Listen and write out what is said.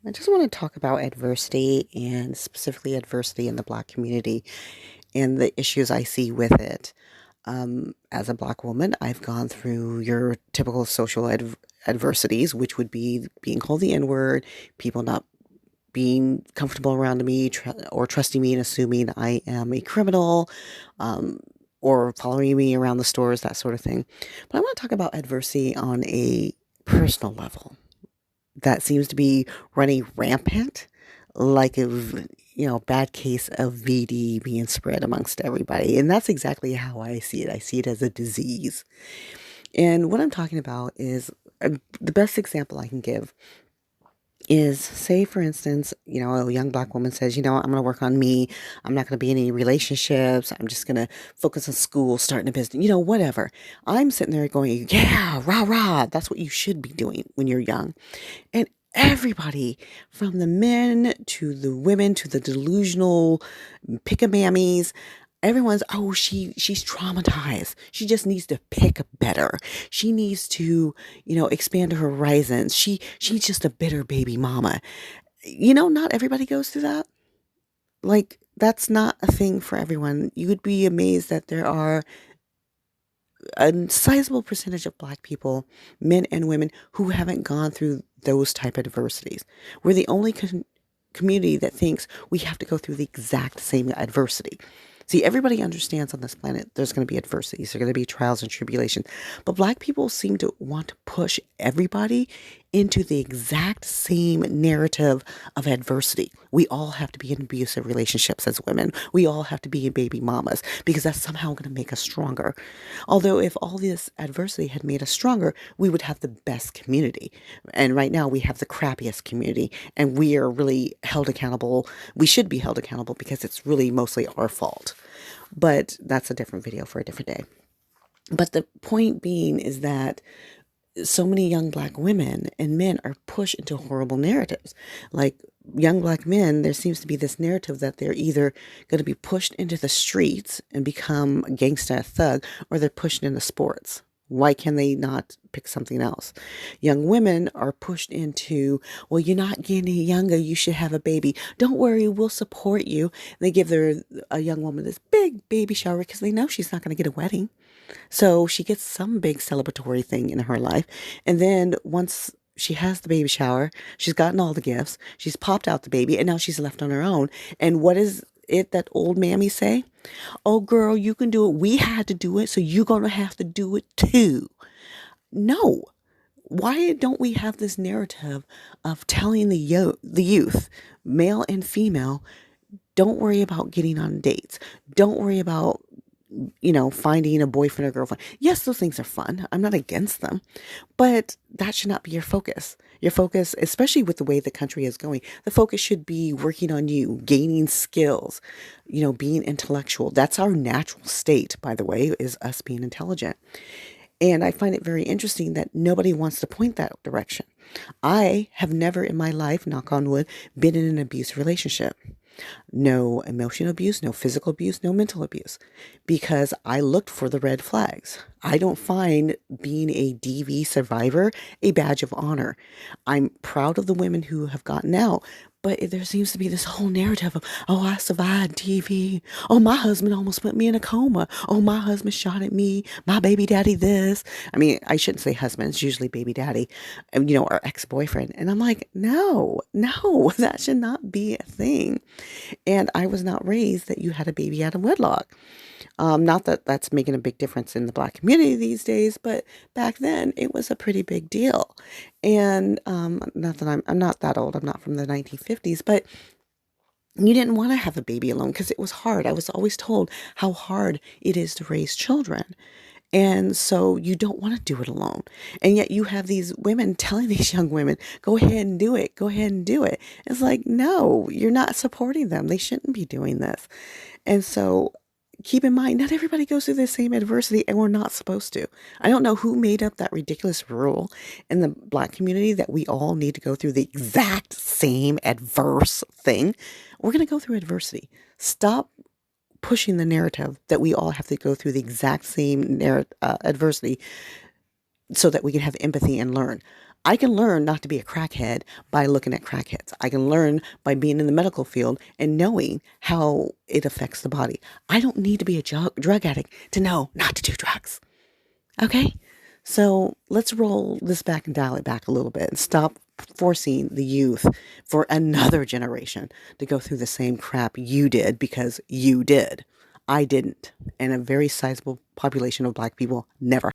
I just want to talk about adversity and specifically adversity in the Black community and the issues I see with it. As a Black woman, I've gone through your typical social adversities, which would be being called the N word, people not being comfortable around me or trusting me and assuming I am a criminal, um, or following me around the stores, that sort of thing. But I want to talk about adversity on a personal level that seems to be running rampant, like a bad case of VD being spread amongst everybody. And that's exactly how I see it. I see it as a disease. And what I'm talking about is the best example I can give is, say, for instance, a young Black woman says, I'm going to work on me. I'm not going to be in any relationships. I'm just going to focus on school, starting a business, whatever. I'm sitting there going, yeah, rah, rah. That's what you should be doing when you're young. And everybody, from the men to the women to the delusional pickamammies, everyone's, oh, she's traumatized. She just needs to pick better. She needs to, expand her horizons. She's just a bitter baby mama. Not everybody goes through that. Like, that's not a thing for everyone. You would be amazed that there are a sizable percentage of Black people, men and women, who haven't gone through those type of adversities. We're the only community that thinks we have to go through the exact same adversity. See, everybody understands on this planet there's going to be adversities, there are going to be trials and tribulations, but Black people seem to want to push everybody into the exact same narrative of adversity. We all have to be in abusive relationships as women. We all have to be in baby mamas because that's somehow going to make us stronger. Although if all this adversity had made us stronger, we would have the best community. And right now we have the crappiest community, and we are really held accountable. We should be held accountable because it's really mostly our fault. But that's a different video for a different day. But the point being is that so many young Black women and men are pushed into horrible narratives. Like young Black men, there seems to be this narrative that they're either going to be pushed into the streets and become a gangsta, a thug, or they're pushed into sports. Why can they not pick something else? Young women are pushed into, well, you're not getting any younger, you should have a baby. Don't worry, we'll support you. They give a young woman this big baby shower because they know she's not going to get a wedding. So she gets some big celebratory thing in her life. And then once she has the baby shower, she's gotten all the gifts, she's popped out the baby, and now she's left on her own. And what is it that old mammy say? Oh, girl, you can do it. We had to do it, so you're going to have to do it too. No. Why don't we have this narrative of telling the youth, male and female, don't worry about getting on dates. Don't worry about finding a boyfriend or girlfriend. Yes, those things are fun. I'm not against them, but that should not be your focus. Your focus, especially with the way the country is going, the focus should be working on you, gaining skills, being intellectual. That's our natural state, by the way, is us being intelligent. And I find it very interesting that nobody wants to point that direction. I have never in my life, knock on wood, been in an abusive relationship. No emotional abuse, no physical abuse, no mental abuse, because I looked for the red flags. I don't find being a DV survivor a badge of honor. I'm proud of the women who have gotten out, but there seems to be this whole narrative of, oh, I survived DV. Oh, my husband almost put me in a coma. Oh, my husband shot at me. My baby daddy this. I mean, I shouldn't say husband. It's usually baby daddy, or ex-boyfriend. And I'm like, no, that should not be a thing. And I was not raised that you had a baby out of wedlock. Not that that's making a big difference in the Black community these days, but back then it was a pretty big deal. And not that I'm not that old. I'm not from the 1950s, but you didn't want to have a baby alone because it was hard. I was always told how hard it is to raise children. And so you don't want to do it alone. And yet you have these women telling these young women, go ahead and do it. Go ahead and do it. It's like, no, you're not supporting them. They shouldn't be doing this. And so keep in mind, not everybody goes through the same adversity, and we're not supposed to. I don't know who made up that ridiculous rule in the Black community that we all need to go through the exact same adverse thing. We're going to go through adversity. Stop pushing the narrative that we all have to go through the exact same adversity so that we can have empathy and learn. I can learn not to be a crackhead by looking at crackheads. I can learn by being in the medical field and knowing how it affects the body. I don't need to be a drug addict to know not to do drugs. Okay? So let's roll this back and dial it back a little bit and stop forcing the youth for another generation to go through the same crap you did because you did. I didn't. And a very sizable population of black people never